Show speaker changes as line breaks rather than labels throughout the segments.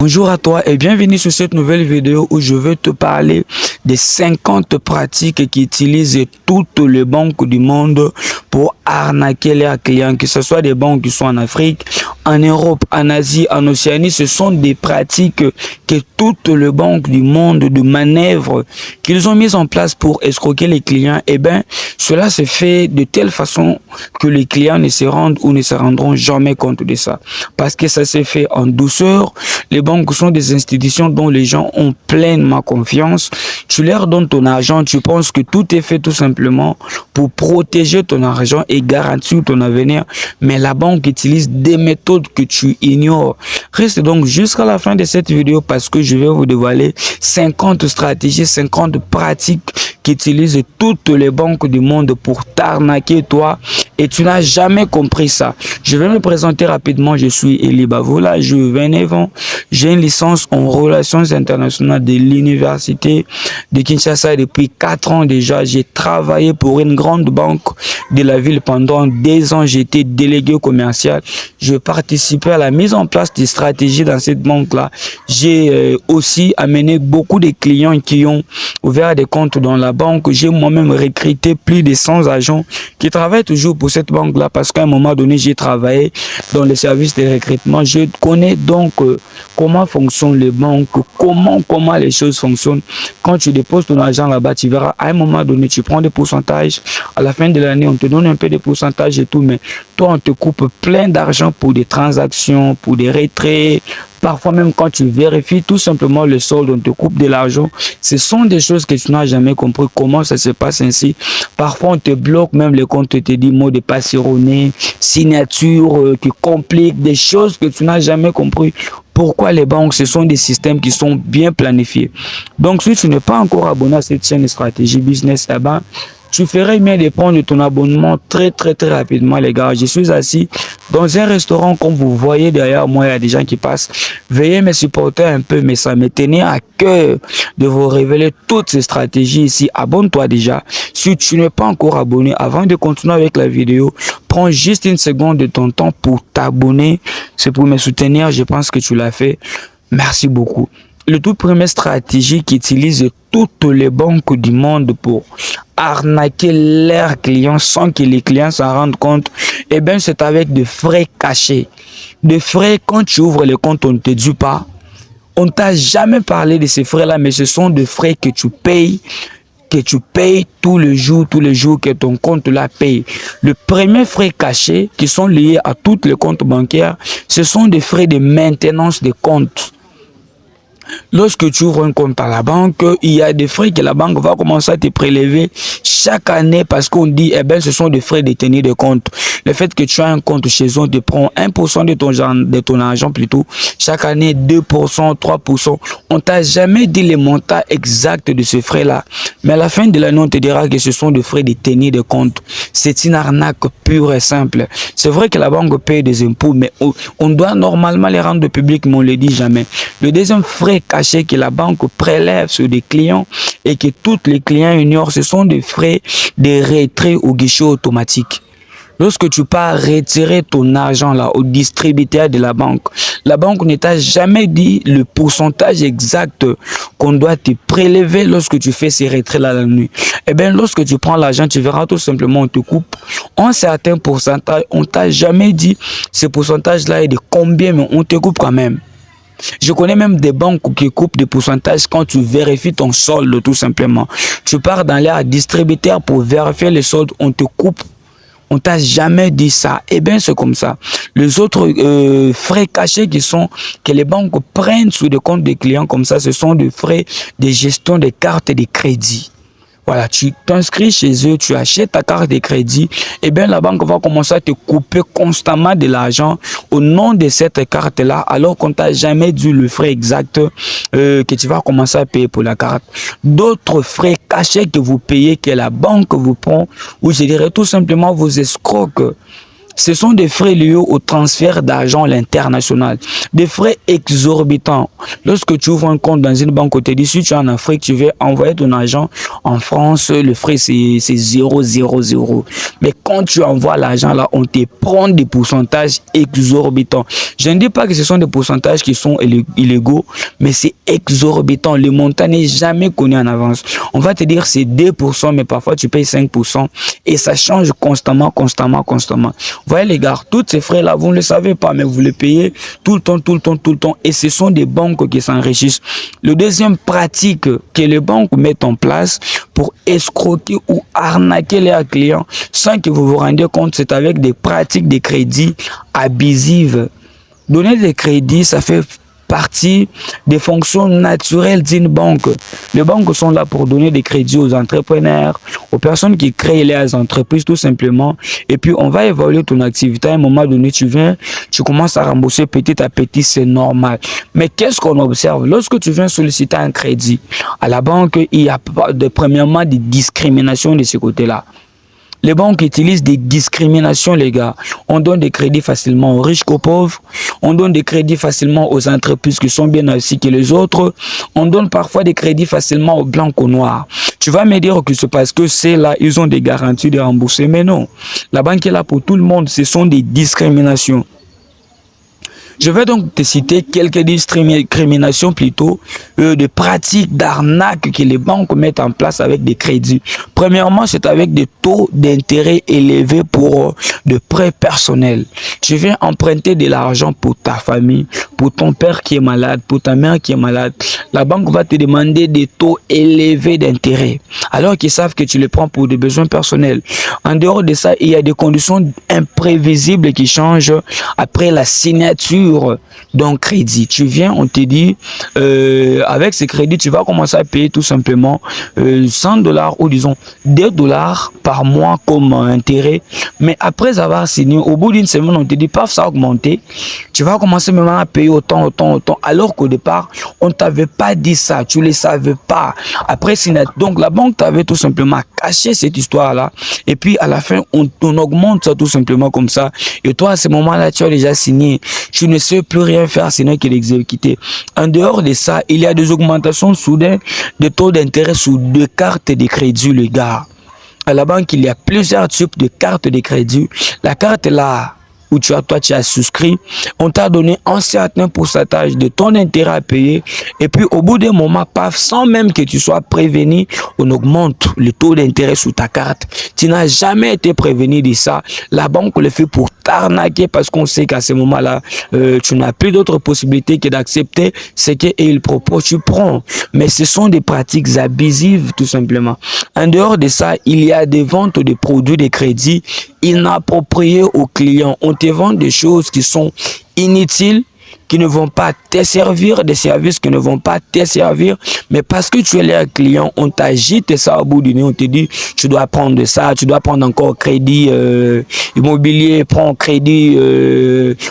Bonjour à toi et bienvenue sur cette nouvelle vidéo où je veux te parler des 50 pratiques qui utilisent toutes les banques du monde pour arnaquer leurs clients, que ce soit des banques qui sont en Afrique, en Europe, en Asie, en Océanie. Ce sont des pratiques que toutes les banques du monde de manœuvre qu'ils ont mises en place pour escroquer les clients. Et bien, cela se fait de telle façon que les clients ne se rendent ou ne se rendront jamais compte de ça. Parce que ça se fait en douceur. Les banques sont des institutions dont les gens ont pleinement confiance. Tu leur donnes ton argent, tu penses que tout est fait tout simplement pour protéger ton argent et garantir ton avenir. Mais la banque utilise des méthodes que tu ignores. Reste donc jusqu'à la fin de cette vidéo parce que je vais vous dévoiler 50 stratégies, 50 pratiques qu'utilisent toutes les banques du monde pour t'arnaquer toi et tu n'as jamais compris ça. Je vais me présenter rapidement. Je suis Eli Bavola, je viens 29 ans. J'ai une licence en relations internationales de l'université de Kinshasa depuis 4 ans déjà. J'ai travaillé pour une grande banque de la ville pendant 2 ans. J'étais délégué commercial. Je participais à la mise en place des stratégies dans cette banque-là. J'ai aussi amené beaucoup de clients qui ont ouvert des comptes dans la banque. J'ai moi-même recruté plus de 100 agents qui travaillent toujours pour cette banque-là parce qu'à un moment donné, j'ai travaillé dans les services de recrutement. Je connais donc comment fonctionnent les banques, comment les choses fonctionnent. Quand tu déposes ton argent là-bas, tu verras, à un moment donné, tu prends des pourcentages. À la fin de l'année, on te donne un peu de pourcentage et tout, mais toi, on te coupe plein d'argent pour des transactions, pour des retraits. Parfois même quand tu vérifies tout simplement le solde, on te coupe de l'argent. Ce sont des choses que tu n'as jamais compris comment ça se passe ainsi. Parfois on te bloque même le compte, te dit mot de passe erroné, signature qui complique, des choses que tu n'as jamais compris. Pourquoi les banques, ce sont des systèmes qui sont bien planifiés. Donc si tu n'es pas encore abonné à cette chaîne Stratégie Business, eh ben, tu ferais bien de prendre ton abonnement très rapidement les gars. Je suis assis dans un restaurant comme vous voyez derrière moi, il y a des gens qui passent. Veuillez me supporter un peu, mais ça me tenait à cœur de vous révéler toutes ces stratégies ici. Abonne-toi déjà. Si tu n'es pas encore abonné, avant de continuer avec la vidéo, prends juste une seconde de ton temps pour t'abonner. C'est pour me soutenir, je pense que tu l'as fait. Merci beaucoup. Le tout premier stratégie qu'utilisent toutes les banques du monde pour arnaquer leurs clients sans que les clients s'en rendent compte, eh bien c'est avec des frais cachés. Des frais, quand tu ouvres le compte, on ne te dit pas. On ne t'a jamais parlé de ces frais-là, mais ce sont des frais que tu payes tous les jours que ton compte là paye. Le premier frais cachés qui sont liés à tous les comptes bancaires, ce sont des frais de maintenance des comptes. Lorsque tu ouvres un compte à la banque, il y a des frais que la banque va commencer à te prélever chaque année parce qu'on dit, eh ben, ce sont des frais de tenue de compte. Le fait que tu as un compte chez eux, on te prend 1% de ton argent plutôt. Chaque année, 2%, 3%. On t'a jamais dit les montants exacts de ce frais-là. Mais à la fin de l'année, on te dira que ce sont des frais de tenue de compte. C'est une arnaque pure et simple. C'est vrai que la banque paye des impôts, mais on doit normalement les rendre publics, mais on ne le dit jamais. Le deuxième frais caché que la banque prélève sur des clients et que tous les clients ignorent, ce sont des frais de retrait au guichet automatique. Lorsque tu pars retirer ton argent là au distributeur de la banque ne t'a jamais dit le pourcentage exact qu'on doit te prélever lorsque tu fais ces retraits là la nuit. Eh bien, lorsque tu prends l'argent, tu verras tout simplement on te coupe un certain pourcentage. On t'a jamais dit ce pourcentage là est de combien, mais on te coupe quand même. Je connais même des banques qui coupent des pourcentages quand tu vérifies ton solde tout simplement. Tu pars dans l'air distributeur pour vérifier les soldes, on te coupe. On t'a jamais dit ça. Eh bien, c'est comme ça. Les autres frais cachés que les banques prennent sur des comptes des clients comme ça, ce sont des frais de gestion des cartes de crédit. Voilà, tu t'inscris chez eux, tu achètes ta carte de crédit, et bien la banque va commencer à te couper constamment de l'argent au nom de cette carte-là, alors qu'on t'a jamais dit le frais exact que tu vas commencer à payer pour la carte. D'autres frais cachés que vous payez, que la banque vous prend, ou je dirais tout simplement vos escrocs. Ce sont des frais liés au transfert d'argent à l'international. Des frais exorbitants. Lorsque tu ouvres un compte dans une banque, on te dit, si tu es en Afrique, tu veux envoyer ton argent en France, le frais c'est 0,00. Mais quand tu envoies l'argent là, on te prend des pourcentages exorbitants. Je ne dis pas que ce sont des pourcentages qui sont illégaux, mais c'est exorbitant. Le montant n'est jamais connu en avance. On va te dire c'est 2%, mais parfois tu payes 5%. Et ça change constamment. Vous voyez les gars, tous ces frais-là, vous ne le savez pas, mais vous les payez tout le temps. Et ce sont des banques qui s'enrichissent. Le deuxième pratique que les banques mettent en place pour escroquer ou arnaquer leurs clients sans que vous vous rendiez compte, c'est avec des pratiques de crédit abusives. Donner des crédits, ça fait partie des fonctions naturelles d'une banque. Les banques sont là pour donner des crédits aux entrepreneurs, aux personnes qui créent les entreprises tout simplement. Et puis, on va évaluer ton activité. À un moment donné, tu commences à rembourser petit à petit, c'est normal. Mais qu'est-ce qu'on observe? Lorsque tu viens solliciter un crédit à la banque, il y a premièrement des discriminations de ce côté-là. Les banques utilisent des discriminations, les gars. On donne des crédits facilement aux riches qu'aux pauvres. On donne des crédits facilement aux entreprises qui sont bien aussi que les autres. On donne parfois des crédits facilement aux blancs qu'aux noirs. Tu vas me dire que c'est parce que c'est là, ils ont des garanties de rembourser. Mais non. La banque est là pour tout le monde. Ce sont des discriminations. Je vais donc te citer quelques discriminations plutôt de pratiques d'arnaque que les banques mettent en place avec des crédits. Premièrement, c'est avec des taux d'intérêt élevés pour de prêts personnels. Tu viens emprunter de l'argent pour ta famille, pour ton père qui est malade, pour ta mère qui est malade. La banque va te demander des taux élevés d'intérêt, alors qu'ils savent que tu les prends pour des besoins personnels. En dehors de ça, il y a des conditions imprévisibles qui changent après la signature d'un crédit. Tu viens, on te dit, avec ce crédit, tu vas commencer à payer tout simplement $100 ou disons $2 par mois comme intérêt. Mais après avoir signé, au bout d'une semaine, on te dit, paf, ça a augmenté. Tu vas commencer maintenant à payer autant, alors qu'au départ, on ne t'avait pas dit ça, tu ne le savais pas. Après, donc la banque t'avait tout simplement caché cette histoire-là. Et puis, à la fin, on augmente ça tout simplement comme ça. Et toi, à ce moment-là, tu as déjà signé. Tu ne sais plus rien faire sinon que l'exécuter. En dehors de ça, il y a des augmentations soudaines de taux d'intérêt sur 2 cartes de crédit, les gars. À la banque, il y a plusieurs types de cartes de crédit. La carte là, où tu as souscrit, on t'a donné un certain pourcentage de ton intérêt à payer. Et puis, au bout d'un moment, paf, sans même que tu sois prévenu, on augmente le taux d'intérêt sur ta carte. Tu n'as jamais été prévenu de ça. La banque le fait pour t'arnaquer parce qu'on sait qu'à ce moment-là, tu n'as plus d'autre possibilité que d'accepter ce qu'ils proposent. Tu prends. Mais ce sont des pratiques abusives, tout simplement. En dehors de ça, il y a des ventes de produits de crédit inappropriés aux clients. On te vend des choses qui sont inutiles, qui ne vont pas te servir, des services qui ne vont pas te servir, mais parce que tu es là client, on t'agite ça au bout du nez, on te dit tu dois prendre de ça, tu dois prendre encore crédit immobilier, prends crédit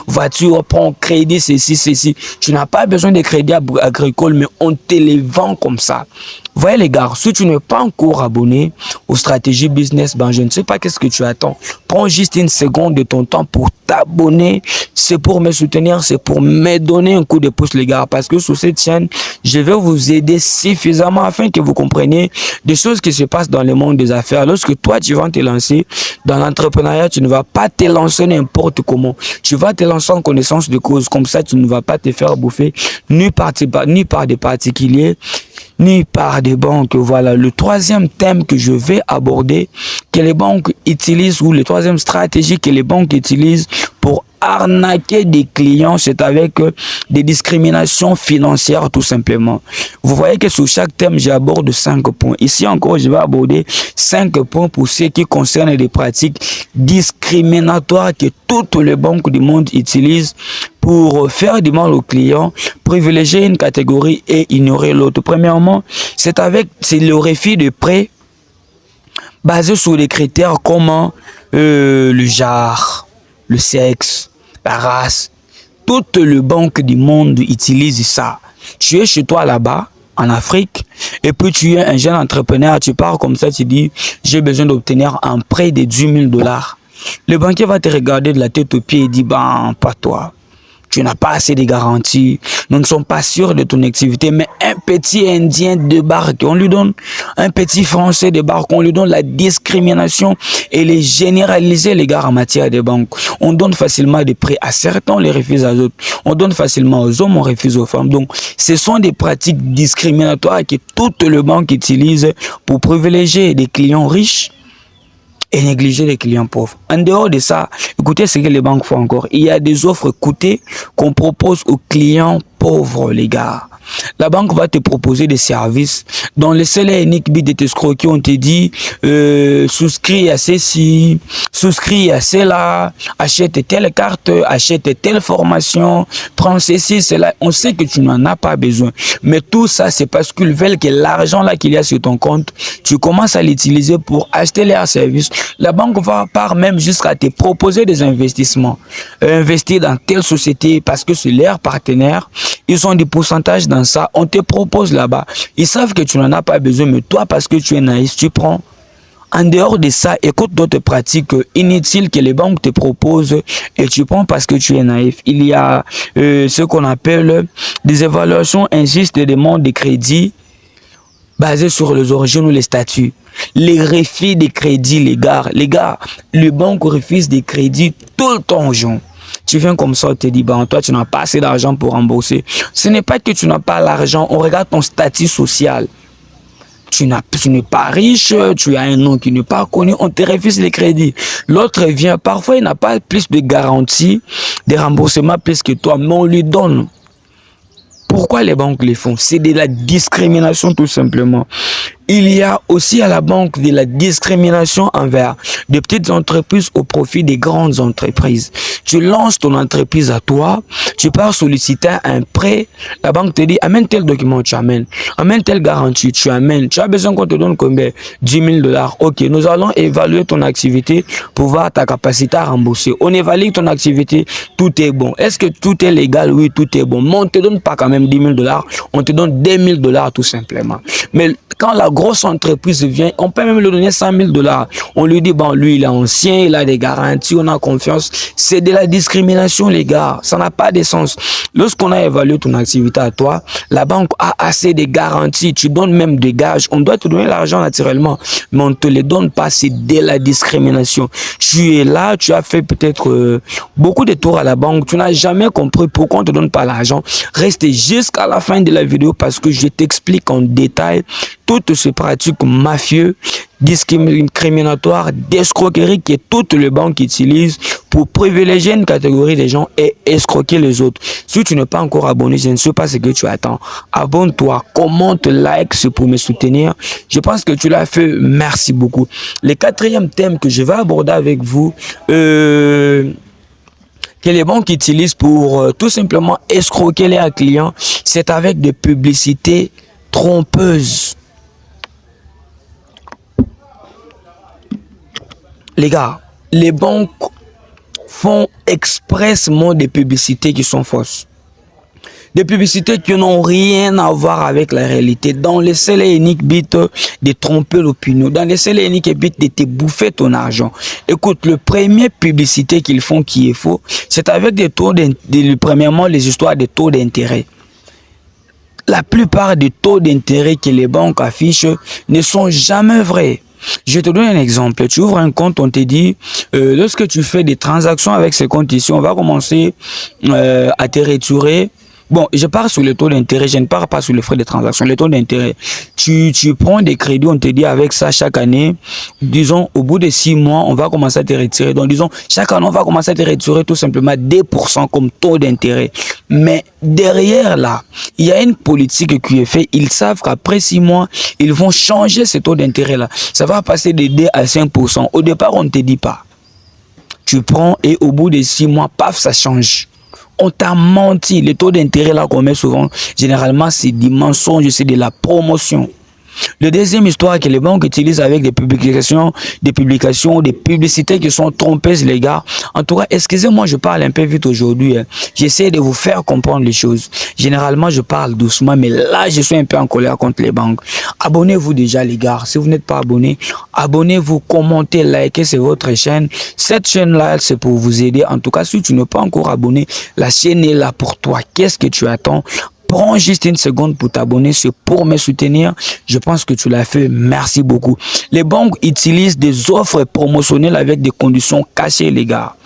voiture, prends crédit ceci. Tu n'as pas besoin de crédit agricole, mais on te les vend comme ça. Voyez les gars, si tu n'es pas encore abonné aux stratégies business, ben je ne sais pas qu'est-ce que tu attends. Prends juste une seconde de ton temps pour t'abonner. C'est pour me soutenir, c'est pour me donner un coup de pouce les gars. Parce que sur cette chaîne, je vais vous aider suffisamment afin que vous compreniez des choses qui se passent dans le monde des affaires. Lorsque toi, tu vas te lancer dans l'entrepreneuriat, tu ne vas pas te lancer n'importe comment. Tu vas te lancer en connaissance de cause. Comme ça, tu ne vas pas te faire bouffer ni par des particuliers, ni par des banques. Voilà le troisième thème que je vais aborder, que les banques utilisent, ou le troisième stratégie que les banques utilisent pour arnaquer des clients, c'est avec des discriminations financières tout simplement. Vous voyez que sur chaque thème, j'aborde 5 points. Ici encore, je vais aborder 5 points pour ce qui concerne les pratiques discriminatoires que toutes les banques du monde utilisent pour faire du mal aux clients, privilégier une catégorie et ignorer l'autre. Premièrement, c'est le refus de prêt basé sur des critères comme le genre, le sexe, la race. Toutes les banques du monde utilisent ça. Tu es chez toi là-bas, en Afrique, et puis tu es un jeune entrepreneur, tu pars comme ça, tu dis, j'ai besoin d'obtenir un prêt de $10 000. Le banquier va te regarder de la tête aux pieds et dit, ben, pas toi. Tu n'as pas assez de garanties. Nous ne sommes pas sûrs de ton activité. Mais un petit Indien débarque, on lui donne un petit Français débarque, on lui donne la discrimination et les généraliser, les gars, en matière de banque. On donne facilement des prêts à certains, on les refuse à d'autres. On donne facilement aux hommes, on refuse aux femmes. Donc, ce sont des pratiques discriminatoires que toutes les banques utilisent pour privilégier des clients riches et négliger les clients pauvres. En dehors de ça, écoutez ce que les banques font encore. Il y a des offres coûtées qu'on propose aux clients pauvres, les gars. La banque va te proposer des services dans le seul et unique but de t'escroquer. On te dit, souscris à ceci, souscris à cela, achète telle carte, achète telle formation, prends ceci, cela. On sait que tu n'en as pas besoin. Mais tout ça, c'est parce qu'ils veulent que l'argent là qu'il y a sur ton compte, tu commences à l'utiliser pour acheter leurs services. La banque va part même jusqu'à te proposer des investissements. Investir dans telle société parce que c'est leur partenaire. Ils ont des pourcentages dans ça. On te propose là-bas. Ils savent que tu n'en as pas besoin, mais toi, parce que tu es naïf, tu prends. En dehors de ça, écoute d'autres pratiques inutiles que les banques te proposent et tu prends parce que tu es naïf. Il y a ce qu'on appelle des évaluations injustes des demandes de crédit basées sur les origines ou les statuts. Les refus de crédit, les gars, les banques refusent des crédits tout le temps aux gens. Tu viens comme ça, on te dit, ben, toi, tu n'as pas assez d'argent pour rembourser. Ce n'est pas que tu n'as pas l'argent, on regarde ton statut social. Tu n'es pas riche, tu as un nom qui n'est pas connu, on te refuse les crédits. L'autre vient, parfois il n'a pas plus de garantie, de remboursement plus que toi, mais on lui donne. Pourquoi les banques les font? C'est de la discrimination tout simplement. Il y a aussi à la banque de la discrimination envers des petites entreprises au profit des grandes entreprises. Tu lances ton entreprise à toi, tu pars solliciter un prêt, la banque te dit amène tel document, tu amènes, amène telle garantie, tu amènes, tu as besoin qu'on te donne combien? 10 000 $. Ok, nous allons évaluer ton activité pour voir ta capacité à rembourser. On évalue ton activité, tout est bon. Est-ce que tout est légal? Oui, tout est bon. Mais on ne te donne pas quand même 10 000 $, on te donne 2 000 $ tout simplement. Mais quand la grosse entreprise vient, on peut même lui donner 100 000 $. On lui dit, bon, lui, il est ancien, il a des garanties, on a confiance. C'est de la discrimination, les gars. Ça n'a pas de sens. Lorsqu'on a évalué ton activité à toi, la banque a assez de garanties. Tu donnes même des gages. On doit te donner l'argent naturellement, mais on ne te les donne pas. C'est de la discrimination. Tu es là, tu as fait peut-être beaucoup de tours à la banque. Tu n'as jamais compris pourquoi on ne te donne pas l'argent. Reste jusqu'à la fin de la vidéo parce que je t'explique en détail toutes ces pratiques mafieuses, discriminatoires, d'escroquerie que toutes les banques utilisent pour privilégier une catégorie de gens et escroquer les autres. Si tu n'es pas encore abonné, je ne sais pas ce que tu attends. Abonne-toi, commente, like pour me soutenir. Je pense que tu l'as fait. Merci beaucoup. Le quatrième thème que je vais aborder avec vous, que les banques utilisent pour tout simplement escroquer leurs clients, c'est avec des publicités trompeuses. Les gars, les banques font expressément des publicités qui sont fausses. Des publicités qui n'ont rien à voir avec la réalité. Dans le seul et unique but de tromper l'opinion. Dans le seul et unique but de te bouffer ton argent. Écoute, le premier publicité qu'ils font qui est faux, c'est avec des taux d'intérêt. Premièrement, les histoires de taux d'intérêt. La plupart des taux d'intérêt que les banques affichent ne sont jamais vrais. Je te donne un exemple. Tu ouvres un compte, on te dit, lorsque tu fais des transactions avec ce compte ici, on va commencer à te retirer. Bon, je pars sur le taux d'intérêt, je ne pars pas sur les frais de transaction. Le taux d'intérêt, tu prends des crédits, on te dit avec ça chaque année, disons au bout de 6 mois, on va commencer à te retirer. Donc disons, chaque année, on va commencer à te retirer tout simplement 2% comme taux d'intérêt. Mais derrière là, il y a une politique qui est faite. Ils savent qu'après 6 mois, ils vont changer ce taux d'intérêt là. Ça va passer de 2 à 5%. Au départ, on ne te dit pas. Tu prends et au bout de 6 mois, paf, ça change. On t'a menti. Les taux d'intérêt là qu'on met souvent, généralement, c'est des mensonges, c'est de la promotion. Le deuxième histoire que les banques utilisent avec des publications, des publicités qui sont trompeuses, les gars. En tout cas, excusez-moi, je parle un peu vite aujourd'hui. Hein. J'essaie de vous faire comprendre les choses. Généralement, je parle doucement, mais là, je suis un peu en colère contre les banques. Abonnez-vous déjà, les gars. Si vous n'êtes pas abonné, abonnez-vous, commentez, likez, c'est votre chaîne. Cette chaîne-là, c'est pour vous aider. En tout cas, si tu n'es pas encore abonné, la chaîne est là pour toi. Qu'est-ce que tu attends? Prends juste une seconde pour t'abonner, c'est pour me soutenir. Je pense que tu l'as fait. Merci beaucoup. Les banques utilisent des offres promotionnelles avec des conditions cachées, les gars.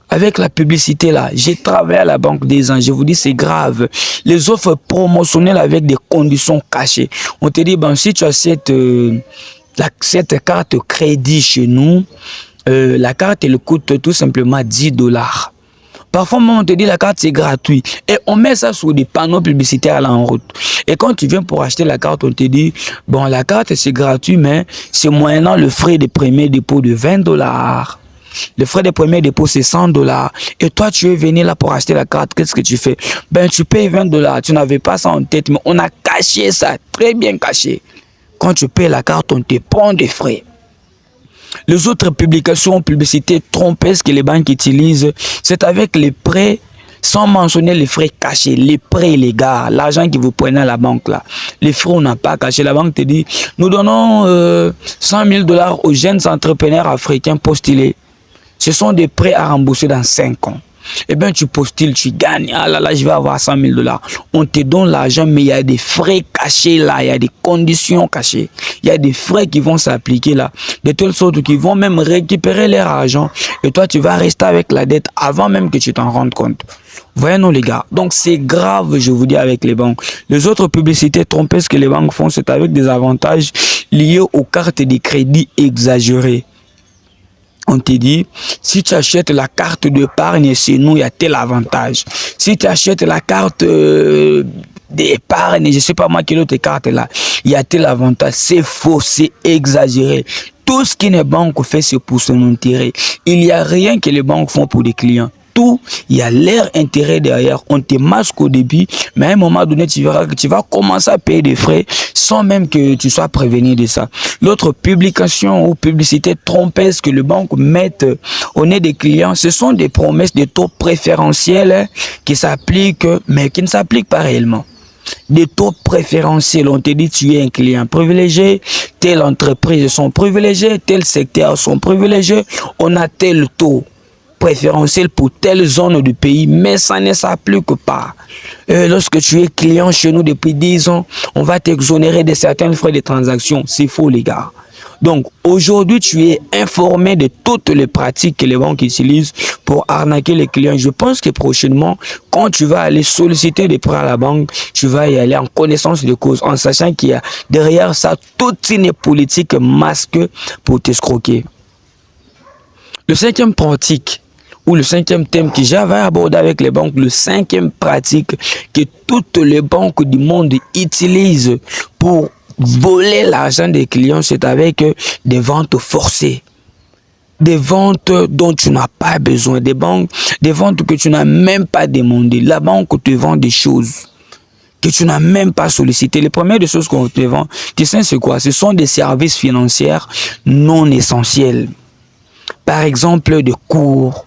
Avec la publicité là, j'ai travaillé à la banque des ans, je vous dis c'est grave. Les offres promotionnelles avec des conditions cachées. On te dit, bon, si tu as cette carte crédit chez nous, la carte elle coûte tout simplement 10 $. Parfois, on te dit la carte c'est gratuit et on met ça sur des panneaux publicitaires là en route. Et quand tu viens pour acheter la carte, on te dit bon la carte c'est gratuit mais c'est moyennant le frais de premier dépôt de 20 $. Le frais de premier dépôt c'est 100 $. Et toi tu es venu là pour acheter la carte, qu'est-ce que tu fais? Ben tu payes 20 $. Tu n'avais pas ça en tête mais on a caché ça, très bien caché. Quand tu payes la carte, on te prend des frais. Les autres publicités trompeuses que les banques utilisent, c'est avec les prêts, sans mentionner les frais cachés. Les prêts, les gars, l'argent que vous prenez à la banque, là. Les frais, on n'a pas caché. La banque te dit, nous donnons 100 000 $ aux jeunes entrepreneurs africains postulés. Ce sont des prêts à rembourser dans 5 ans. Eh bien, tu postules, tu gagnes. Ah là là, je vais avoir 100 000 $. On te donne l'argent, mais il y a des frais cachés là. Il y a des conditions cachées. Il y a des frais qui vont s'appliquer là. De telle sorte qu'ils vont même récupérer leur argent. Et toi, tu vas rester avec la dette avant même que tu t'en rendes compte. Voyez, non, les gars. Donc, c'est grave, je vous dis, avec les banques. Les autres publicités trompeuses que les banques font, c'est avec des avantages liés aux cartes de crédit exagérées. On te dit, si tu achètes la carte d'épargne chez nous, il y a tel avantage. Si tu achètes la carte d'épargne, je ne sais pas moi quelle autre carte là, il y a tel avantage. C'est faux, c'est exagéré. Tout ce qu'une banque fait, c'est pour son intérêt. Il n'y a rien que les banques font pour les clients. Tout, il y a leur intérêt derrière. On te masque au début, mais à un moment donné, tu verras que tu vas commencer à payer des frais sans même que tu sois prévenu de ça. L'autre publication ou publicité trompeuse que les banques mettent au nez des clients, ce sont des promesses de taux préférentiels qui s'appliquent, mais qui ne s'appliquent pas réellement. Des taux préférentiels, on te dit tu es un client privilégié, telle entreprise sont privilégiées, tel secteur sont privilégiés, on a tel taux préférentiel pour telle zone du pays, mais ça ne s'applique pas. Lorsque tu es client chez nous depuis 10 ans, on va t'exonérer de certains frais de transaction. C'est faux, les gars. Donc, aujourd'hui, tu es informé de toutes les pratiques que les banques utilisent pour arnaquer les clients. Je pense que prochainement, quand tu vas aller solliciter des prêts à la banque, tu vas y aller en connaissance de cause, en sachant qu'il y a derrière ça toute une politique masque pour t'escroquer. Le cinquième pratique, ou le cinquième thème que j'avais abordé avec les banques, le cinquième pratique que toutes les banques du monde utilisent pour voler l'argent des clients, c'est avec des ventes forcées. Des ventes dont tu n'as pas besoin, des ventes que tu n'as même pas demandé. La banque te vend des choses que tu n'as même pas sollicité. Les premières des choses qu'on te vend, tu sais c'est quoi? Ce sont des services financiers non essentiels. Par exemple, des cours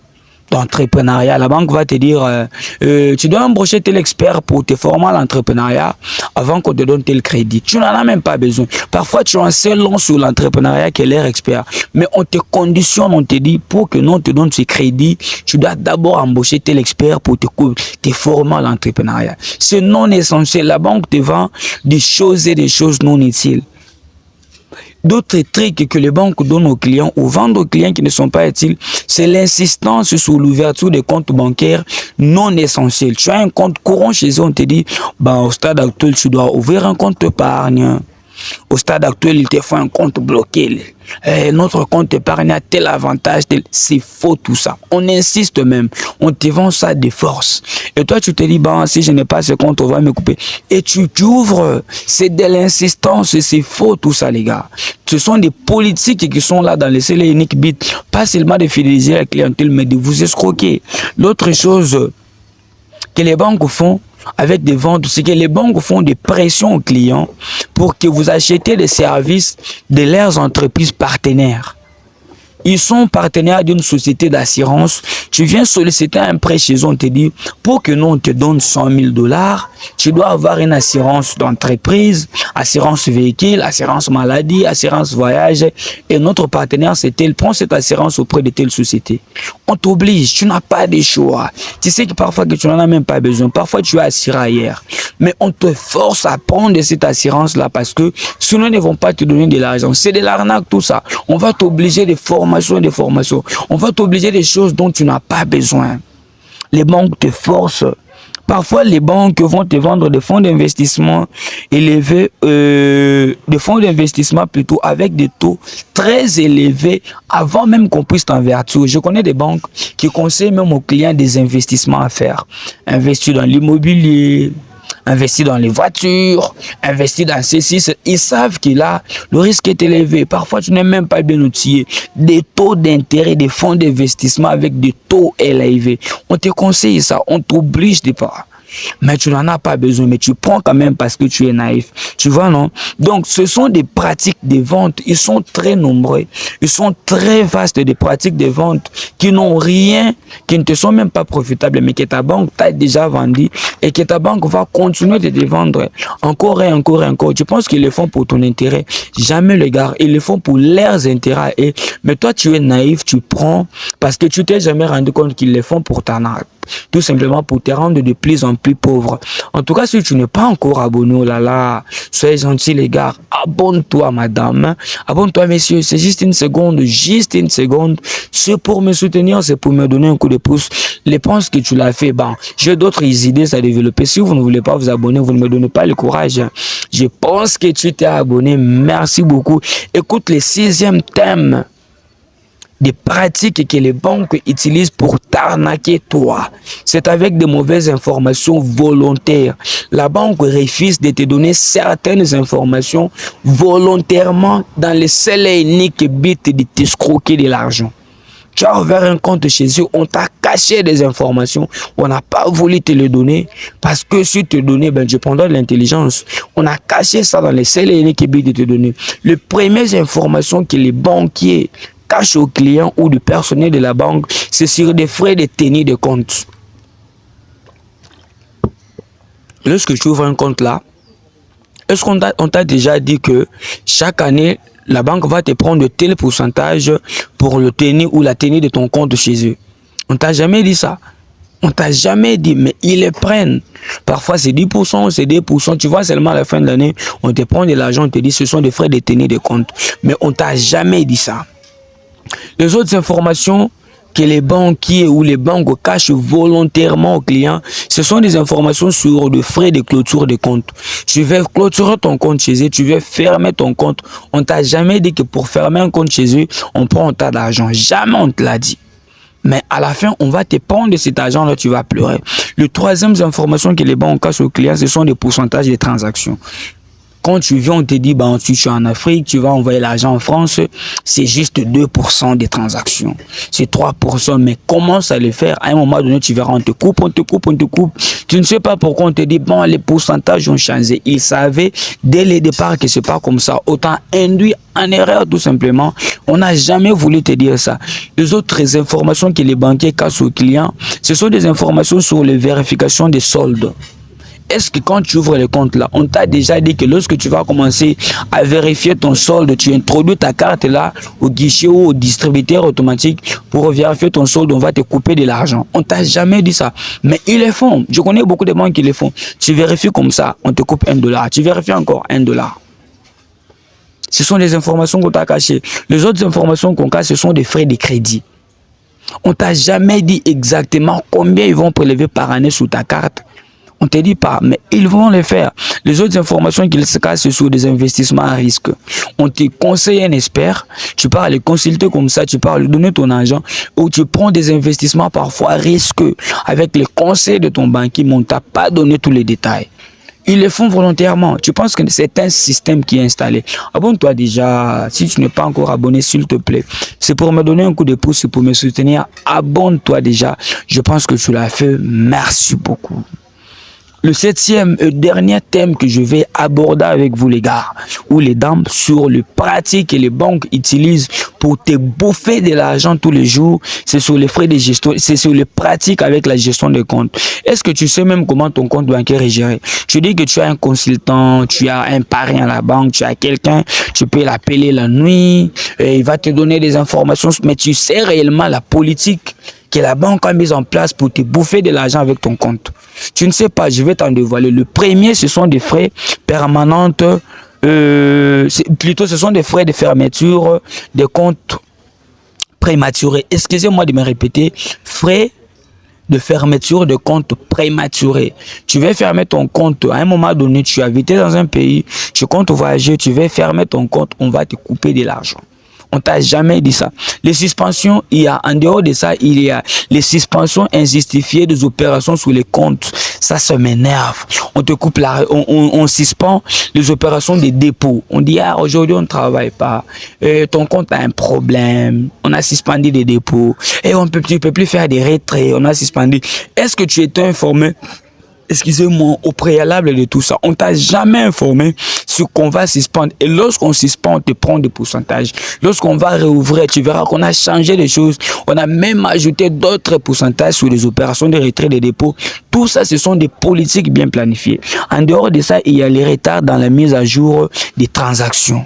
d'entrepreneuriat. La banque va te dire, tu dois embaucher tel expert pour te former à l'entrepreneuriat avant qu'on te donne tel crédit. Tu n'en as même pas besoin. Parfois, tu en sais long sur l'entrepreneuriat qui est leur expert. Mais on te conditionne, on te dit, pour que non te donne ce crédit, tu dois d'abord embaucher tel expert pour te former à l'entrepreneuriat. C'est non essentiel. La banque te vend des choses et des choses non utiles. D'autres trucs que les banques donnent aux clients ou vendent aux clients qui ne sont pas utiles, c'est l'insistance sur l'ouverture des comptes bancaires non essentiels. Tu as un compte courant chez eux, on te dit, bah, au stade actuel, tu dois ouvrir un compte épargne. Au stade actuel, il te faut un compte bloqué. Notre compte épargne a tel avantage, c'est faux tout ça. On insiste même, on te vend ça de force. Et toi, tu te dis, bah, si je n'ai pas ce compte, on va me couper. Et tu ouvres, c'est de l'insistance, c'est faux tout ça, les gars. Ce sont des politiques qui sont là dans les seuls et uniques bits. Pas seulement de fidéliser la clientèle, mais de vous escroquer. L'autre chose que les banques font, avec des ventes, c'est que les banques font des pressions aux clients pour que vous achetiez des services de leurs entreprises partenaires. Ils sont partenaires d'une société d'assurance. Tu viens solliciter un prêt chez eux, on te dit, pour que nous on te donne 100 000 $, tu dois avoir une assurance d'entreprise, assurance véhicule, assurance maladie, assurance voyage. Et notre partenaire, c'est tel, prends cette assurance auprès de telle société. On t'oblige, tu n'as pas de choix. Tu sais que parfois que tu n'en as même pas besoin. Parfois tu es assuré ailleurs. Mais on te force à prendre cette assurance-là parce que sinon ils ne vont pas te donner de l'argent. C'est de l'arnaque tout ça. On va t'obliger de former et des formations. On va t'obliger des choses dont tu n'as pas besoin. Les banques te forcent. Parfois, les banques vont te vendre des fonds d'investissement élevés, des fonds d'investissement plutôt avec des taux très élevés avant même qu'on puisse t'envertir. Je connais des banques qui conseillent même aux clients des investissements à faire. Investir dans l'immobilier, investir dans les voitures, investir dans ceci. Ils savent que là, le risque est élevé. Parfois, tu n'es même pas bien outillé. Des taux d'intérêt, des fonds d'investissement avec des taux élevés. On te conseille ça, on t'oblige de pas. Mais tu n'en as pas besoin, mais tu prends quand même parce que tu es naïf. Tu vois, non? Donc, ce sont des pratiques de vente. Ils sont très nombreux. Ils sont très vastes, des pratiques de vente qui n'ont rien, qui ne te sont même pas profitables, mais que ta banque t'a déjà vendu et que ta banque va continuer de te vendre encore et encore et encore. Tu penses qu'ils le font pour ton intérêt? Jamais, les gars. Ils le font pour leurs intérêts. Mais toi, tu es naïf, tu prends parce que tu t'es jamais rendu compte qu'ils le font pour ta narque. Tout simplement pour te rendre de plus en plus pauvre. En tout cas, si tu n'es pas encore abonné, oh là là, soyez gentils les gars, abonne-toi madame, abonne-toi messieurs, c'est juste une seconde, c'est pour me soutenir, c'est pour me donner un coup de pouce. Les penses que tu l'as fait, bon, j'ai d'autres idées à développer. Si vous ne voulez pas vous abonner, vous ne me donnez pas le courage. Je pense que tu t'es abonné, merci beaucoup. Écoute le 6e thème des pratiques que les banques utilisent pour t'arnaquer toi. C'est avec de mauvaises informations volontaires. La banque refuse de te donner certaines informations volontairement dans le seul et unique but de t'escroquer de l'argent. Tu as ouvert un compte chez eux, on t'a caché des informations, on n'a pas voulu te les donner parce que si tu te donnais, ben, je prendrais de l'intelligence. On a caché ça dans le seul et unique but de te donner. Les premières informations que les banquiers cache aux clients ou du personnel de la banque, c'est sur des frais de tenue de compte. Lorsque tu ouvres un compte là, est-ce qu'on t'a déjà dit que chaque année, la banque va te prendre de tel pourcentage pour le tenue ou la tenue de ton compte chez eux? On t'a jamais dit ça. On t'a jamais dit, mais ils les prennent. Parfois, c'est 10%, c'est 2%. Tu vois, seulement à la fin de l'année, on te prend de l'argent, on te dit, ce sont des frais de tenue de compte. Mais on t'a jamais dit ça. Les autres informations que les banquiers ou les banques cachent volontairement aux clients, ce sont des informations sur les frais de clôture de compte. Tu veux clôturer ton compte chez eux, tu veux fermer ton compte. On t'a jamais dit que pour fermer un compte chez eux, on prend un tas d'argent. Jamais on te l'a dit. Mais à la fin, on va te prendre de cet argent-là, tu vas pleurer. Le troisième information que les banques cachent aux clients, ce sont des pourcentages de transactions. Quand tu viens, on te dit, bah, si tu es en Afrique, tu vas envoyer l'argent en France, c'est juste 2% des transactions. C'est 3%, mais commence à le faire. À un moment donné, tu verras, on te coupe. Tu ne sais pas pourquoi on te dit, bon, les pourcentages ont changé. Ils savaient dès le départ que c'est pas comme ça. Autant induit en erreur, tout simplement. On n'a jamais voulu te dire ça. Les autres informations que les banquiers cachent aux clients, ce sont des informations sur les vérifications des soldes. Est-ce que quand tu ouvres le compte là, on t'a déjà dit que lorsque tu vas commencer à vérifier ton solde, tu introduis ta carte là au guichet ou au distributeur automatique pour vérifier ton solde, on va te couper de l'argent. On t'a jamais dit ça. Mais ils le font. Je connais beaucoup de banques qui le font. Tu vérifies comme ça, on te coupe $1. Tu vérifies encore $1. Ce sont des informations qu'on t'a cachées. Les autres informations qu'on cache, ce sont des frais de crédit. On t'a jamais dit exactement combien ils vont prélever par année sur ta carte. On ne te dit pas, mais ils vont le faire. Les autres informations qu'ils se cachent, c'est sur des investissements à risque. On te conseille un expert, tu pars les consulter comme ça, tu pars lui donner ton argent, ou tu prends des investissements parfois risqueux avec les conseils de ton banquier, mais on ne t'a pas donné tous les détails. Ils le font volontairement. Tu penses que c'est un système qui est installé. Abonne-toi déjà. Si tu n'es pas encore abonné, s'il te plaît. C'est pour me donner un coup de pouce, c'est pour me soutenir. Abonne-toi déjà. Je pense que tu l'as fait. Merci beaucoup. Le septième et dernier thème que je vais aborder avec vous les gars ou les dames sur les pratiques que les banques utilisent pour te bouffer de l'argent tous les jours, c'est sur les frais de gestion, c'est sur les pratiques avec la gestion des comptes. Est-ce que tu sais même comment ton compte bancaire est géré? Tu dis que tu as un consultant, tu as un parrain à la banque, tu as quelqu'un, tu peux l'appeler la nuit, et il va te donner des informations, mais tu sais réellement la politique que la banque a mise en place pour te bouffer de l'argent avec ton compte. Tu ne sais pas, je vais t'en dévoiler. Le premier, ce sont des frais permanents, plutôt ce sont des frais de fermeture des comptes prématurés. Excusez-moi de me répéter, frais de fermeture de compte prématuré. Tu veux fermer ton compte, à un moment donné, tu as habité dans un pays, tu comptes voyager, tu veux fermer ton compte, on va te couper de l'argent. On t'a jamais dit ça. Les suspensions, en dehors de ça, il y a les suspensions injustifiées des opérations sur les comptes. Ça m'énerve. On te coupe on suspend les opérations de dépôt. On dit, aujourd'hui, on ne travaille pas. Ton compte a un problème. On a suspendu des dépôts. Et tu ne peux plus faire des retraits. On a suspendu. Est-ce que tu étais informé? Excusez-moi, au préalable de tout ça, on t'a jamais informé sur qu'on va suspendre. Et lorsqu'on suspend, on te prend des pourcentages. Lorsqu'on va réouvrir, tu verras qu'on a changé les choses. On a même ajouté d'autres pourcentages sur les opérations de retrait des dépôts. Tout ça, ce sont des politiques bien planifiées. En dehors de ça, il y a les retards dans la mise à jour des transactions.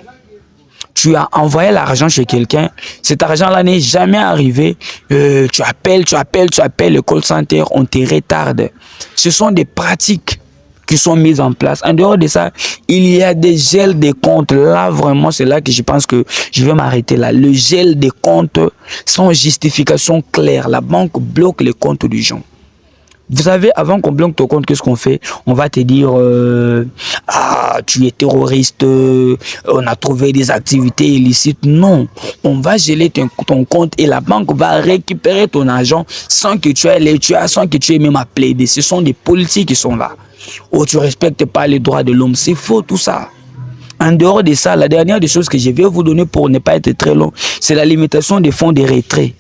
Tu as envoyé l'argent chez quelqu'un, cet argent-là n'est jamais arrivé, tu appelles, le call center, on te retarde. Ce sont des pratiques qui sont mises en place. En dehors de ça, il y a des gels des comptes. Là, vraiment, c'est là que je pense que je vais m'arrêter là. Le gel des comptes sans justification claire. La banque bloque les comptes du gens. Vous savez, avant qu'on bloque ton compte, qu'est-ce qu'on fait? On va te dire, tu es terroriste, on a trouvé des activités illicites. Non, on va geler ton compte et la banque va récupérer ton argent sans que sans que tu aies même à plaider. Ce sont des politiques qui sont là. Oh, tu respectes pas les droits de l'homme. C'est faux tout ça. En dehors de ça, la dernière des choses que je vais vous donner pour ne pas être très long, c'est la limitation des fonds de retrait.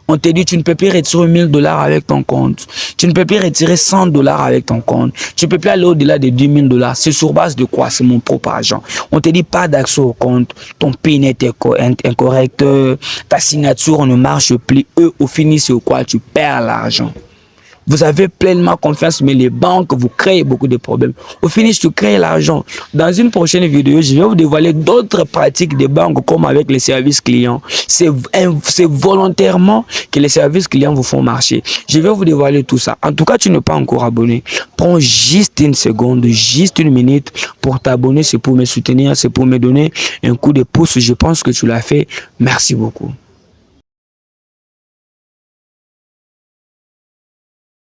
On te dit, tu ne peux plus retirer 1000 $ avec ton compte. Tu ne peux plus retirer 100 $ avec ton compte. Tu ne peux plus aller au-delà de 10 000 $. C'est sur base de quoi? C'est mon propre argent. On te dit pas d'accès au compte. Ton PIN est incorrect. Ta signature ne marche plus. Eux, au fini, c'est quoi? Tu perds l'argent. Vous avez pleinement confiance, mais les banques vous créent beaucoup de problèmes. Au finish, tu crées l'argent. Dans une prochaine vidéo, je vais vous dévoiler d'autres pratiques des banques comme avec les services clients. C'est volontairement que les services clients vous font marcher. Je vais vous dévoiler tout ça. En tout cas, tu n'es pas encore abonné. Prends juste une seconde, juste une minute pour t'abonner. C'est pour me soutenir, c'est pour me donner un coup de pouce. Je pense que tu l'as fait. Merci beaucoup.